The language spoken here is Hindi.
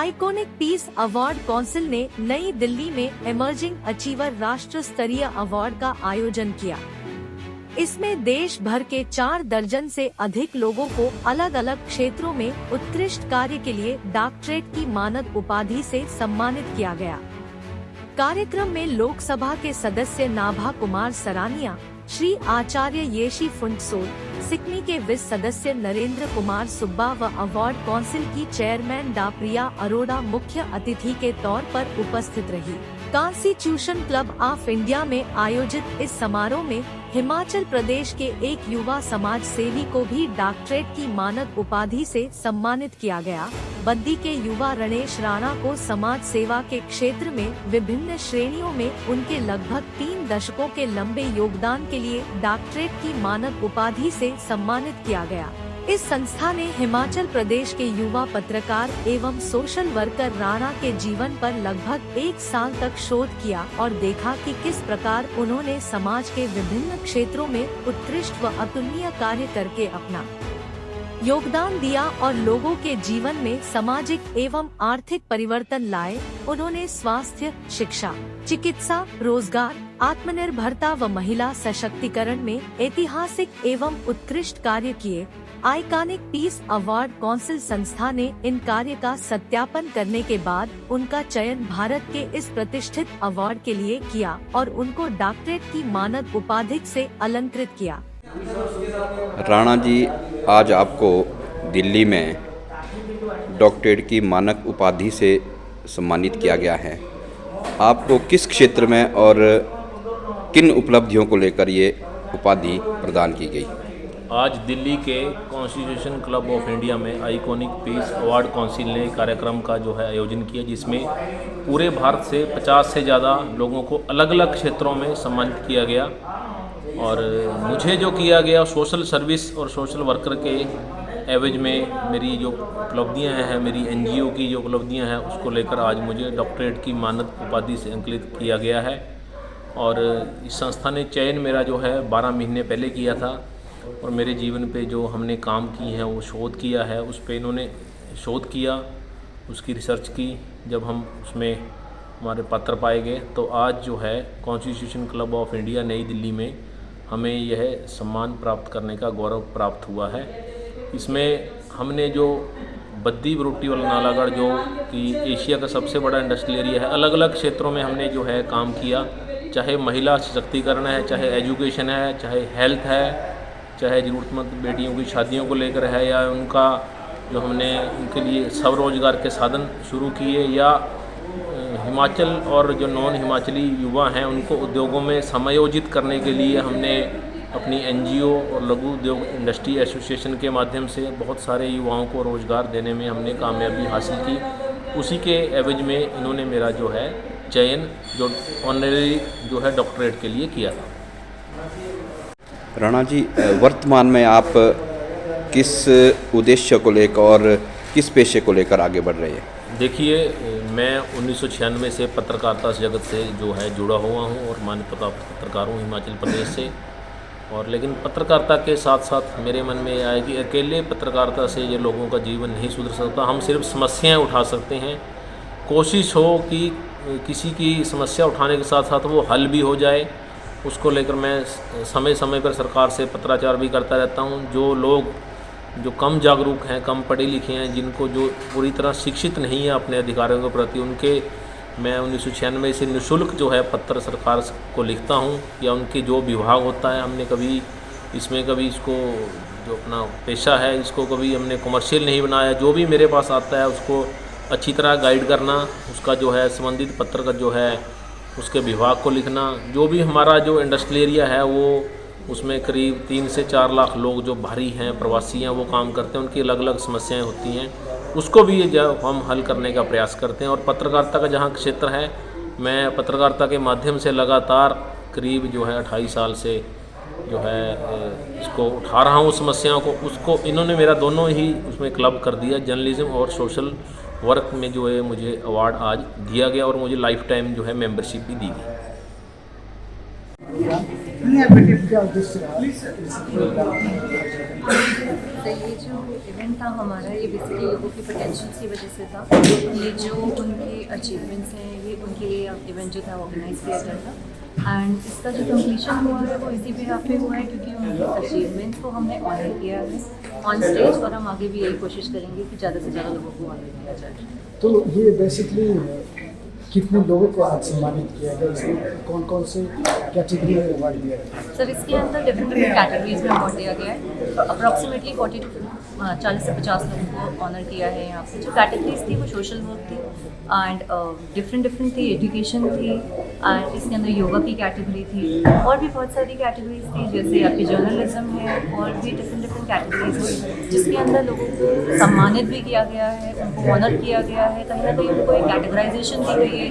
आइकॉनिक पीस अवार्ड काउंसिल ने नई दिल्ली में इमर्जिंग अचीवर राष्ट्र स्तरीय अवार्ड का आयोजन किया। इसमें देश भर के 4 दर्जन से अधिक लोगों को अलग अलग क्षेत्रों में उत्कृष्ट कार्य के लिए डॉक्टरेट की मानद उपाधि से सम्मानित किया गया। कार्यक्रम में लोकसभा के सदस्य नाभा कुमार सरानिया, श्री आचार्य येशी फुंडसोल, सिकमी के विस सदस्य नरेंद्र कुमार सुब्बा व अवार्ड काउंसिल की चेयरमैन डा प्रिया अरोड़ा मुख्य अतिथि के तौर पर उपस्थित रही। कॉन्स्टिट्यूशन क्लब ऑफ इंडिया में आयोजित इस समारोह में हिमाचल प्रदेश के एक युवा समाज सेवी को भी डॉक्टरेट की मानद उपाधि से सम्मानित किया गया। बद्दी के युवा रणेश राणा को समाज सेवा के क्षेत्र में विभिन्न श्रेणियों में उनके लगभग 3 दशकों के लंबे योगदान के लिए डॉक्टरेट की मानद उपाधि से सम्मानित किया गया। इस संस्था ने हिमाचल प्रदेश के युवा पत्रकार एवं सोशल वर्कर राणा के जीवन पर लगभग 1 साल तक शोध किया और देखा कि किस प्रकार उन्होंने समाज के विभिन्न क्षेत्रों में उत्कृष्ट व अतुलनीय कार्य करके अपना योगदान दिया और लोगों के जीवन में सामाजिक एवं आर्थिक परिवर्तन लाए। उन्होंने स्वास्थ्य, शिक्षा, चिकित्सा, रोजगार, आत्मनिर्भरता व महिला सशक्तिकरण में ऐतिहासिक एवं उत्कृष्ट कार्य किए। आइकॉनिक पीस अवार्ड काउंसिल संस्था ने इन कार्य का सत्यापन करने के बाद उनका चयन भारत के इस प्रतिष्ठित अवार्ड के लिए किया और उनको डॉक्टरेट की मानद उपाधि से अलंकृत किया। राणा जी, आज आपको दिल्ली में डॉक्टरेट की मानक उपाधि से सम्मानित किया गया है। आपको किस क्षेत्र में और किन उपलब्धियों को लेकर ये उपाधि प्रदान की गई? आज दिल्ली के कॉन्स्टिट्यूशन क्लब ऑफ इंडिया में आइकॉनिक पीस अवार्ड काउंसिल ने कार्यक्रम का जो है आयोजन किया, जिसमें पूरे भारत से 50 से ज़्यादा लोगों को अलग अलग क्षेत्रों में सम्मानित किया गया। और मुझे जो किया गया सोशल सर्विस और सोशल वर्कर के एवज में मेरी जो उपलब्धियां हैं, मेरी एनजीओ की जो उपलब्धियां हैं, उसको लेकर आज मुझे डॉक्टरेट की मानद उपाधि से अंकित किया गया है। और इस संस्था ने चयन मेरा जो है 12 महीने पहले किया था और मेरे जीवन पे जो हमने काम की है वो शोध किया है, उस पे इन्होंने शोध किया, उसकी रिसर्च की। जब हम उसमें हमारे पत्र पाए गए तो आज जो है कॉन्स्टिट्यूशन क्लब ऑफ इंडिया नई दिल्ली में हमें यह सम्मान प्राप्त करने का गौरव प्राप्त हुआ है। इसमें हमने जो बद्दी बरोटी वाला नालागढ़ जो कि एशिया का सबसे बड़ा इंडस्ट्रियल एरिया है, अलग अलग क्षेत्रों में हमने जो है काम किया, चाहे महिला सशक्तिकरण है, चाहे एजुकेशन है, चाहे हेल्थ है, चाहे ज़रूरतमंद बेटियों की शादियों को लेकर है, या उनका जो हमने उनके लिए स्वरोजगार के साधन शुरू किए, या हिमाचल और जो नॉन हिमाचली युवा हैं उनको उद्योगों में समायोजित करने के लिए हमने अपनी एनजीओ और लघु उद्योग इंडस्ट्री एसोसिएशन के माध्यम से बहुत सारे युवाओं को रोज़गार देने में हमने कामयाबी हासिल की। उसी के एवज में इन्होंने मेरा जो है चयन जो ऑनररी जो है डॉक्टरेट के लिए किया था। राणा जी, वर्तमान में आप किस उद्देश्य को लेकर और किस पेशे को लेकर आगे बढ़ रहे हैं? देखिए, मैं 1996 से पत्रकारिता जगत से जो है जुड़ा हुआ हूँ और मान्यता प्राप्त पत्रकार हूँ हिमाचल प्रदेश से। और लेकिन पत्रकारिता के साथ साथ मेरे मन में यह आया कि अकेले पत्रकारिता से ये लोगों का जीवन नहीं सुधर सकता, हम सिर्फ समस्याएं उठा सकते हैं। कोशिश हो कि किसी की समस्या उठाने के साथ साथ वो हल भी हो जाए, उसको लेकर मैं समय समय पर सरकार से पत्राचार भी करता रहता हूँ। जो लोग जो कम जागरूक हैं, कम पढ़े लिखे हैं, जिनको जो पूरी तरह शिक्षित नहीं है अपने अधिकारों के प्रति, उनके मैं 1996 से निःशुल्क जो है पत्र सरकार को लिखता हूं, या उनके जो विभाग होता है, हमने कभी इसको जो अपना पेशा है इसको कभी हमने कमर्शियल नहीं बनाया। जो भी मेरे पास आता है उसको अच्छी तरह गाइड करना, उसका जो है संबंधित पत्र का जो है उसके विभाग को लिखना। जो भी हमारा जो इंडस्ट्रियल एरिया है वो उसमें करीब 3 से 4 लाख लोग जो बाहरी हैं, प्रवासी हैं, वो काम करते हैं, उनकी अलग अलग समस्याएं होती हैं, उसको भी जब हम हल करने का प्रयास करते हैं। और पत्रकारिता का जहाँ क्षेत्र है, मैं पत्रकारिता के माध्यम से लगातार करीब जो है 28 साल से जो है इसको उठा रहा हूँ समस्याओं को। उसको इन्होंने मेरा दोनों ही उसमें क्लब कर दिया, जर्नलिज्म और सोशल वर्क में जो है मुझे अवार्ड आज दिया गया और मुझे लाइफ टाइम जो है मेंबरशिप भी दी गई। Yeah, but if this, please. तो ये जो इवेंट था हमारा, ये बेसिकली लोगों की पोटेंशियल की वजह से था। ये जो उनके अचीवमेंट्स हैं, ये उनके लिए इवेंट जो था ऑर्गेनाइज किया गया था। एंड इसका जो कंप्लीशन हुआ है वो इसी बिहाफ पे हुआ है क्योंकि उनके अचीवमेंट्स को हमने ऑनर किया है ऑन स्टेज, और हम आगे भी यही कोशिश करेंगे कि ज़्यादा से ज़्यादा लोगों को ऑनर किया जाए। तो ये बेसिकली कितने लोगों को आज सम्मानित किया गया, इसमें कौन कौन से कैटेगरी में अवार्ड दिया गया? सर इसके अंदर डिफरेंट कैटेगरीज में अवार्ड दिया गया है। तो अप्रॉक्सीमेटली 40 से 50 लोगों को ऑनर किया है यहाँ पे। जो कैटेगरीज थी वो सोशल वर्क थी एंड डिफरेंट थी, एजुकेशन थी एंड इसके अंदर योगा की कैटेगरी थी, और भी बहुत सारी कैटेगरीज थी जैसे आपकी जर्नलिज्म है, और भी डिफरेंट कैटेगरीज थी जिसके अंदर लोगों को सम्मानित भी किया गया है, उनको ऑनर किया गया है। कहीं ना कहीं उनको एक कैटेगराइजेशन दी गई है।